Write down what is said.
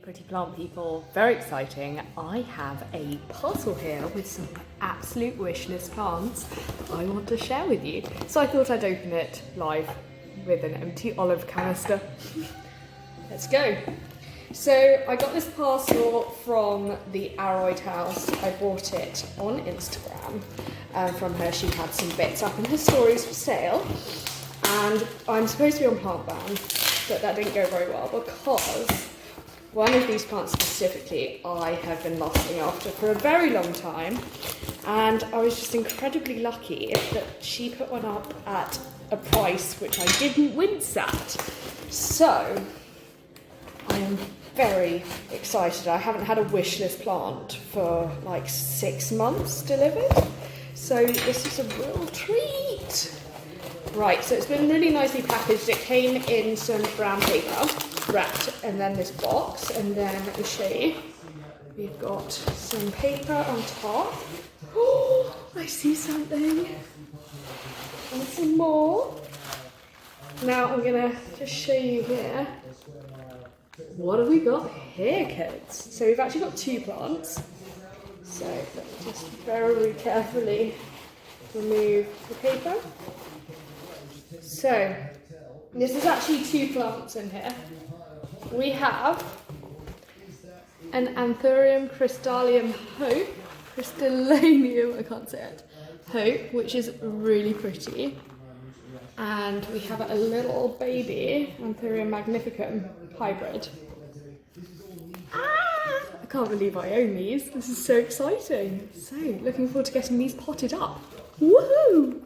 Pretty plant people, very exciting. I have a parcel here with some absolute wish list plants that I want to share with you. So I thought I'd open it live with an empty olive canister. Let's go. So I got this parcel from the Aroid house. I bought it on Instagram from her. She had some bits up in her stories for sale, and I'm supposed to be on plant ban, but that didn't go very well because one of these plants specifically I have been lusting after for a very long time, and I was just incredibly lucky that she put one up at a price which I didn't wince at. So I am very excited. I haven't had a wish list plant for like 6 months delivered, so this is a real treat. Right, so it's been really nicely packaged. It came in some brown paper, wrapped, and then this box, and then let me show you. We've got some paper on top. Oh, I see something. And some more. Now I'm gonna just show you here. What have we got here, kids? So we've actually got 2 plants. So let me just very carefully remove the paper. So this is actually 2 plants in here. We have an Anthurium crystallanium, I can't say it, hope, which is really pretty. And we have a little baby Anthurium magnificum hybrid. I can't believe I own these. This is so exciting. So looking forward to getting these potted up. Woohoo!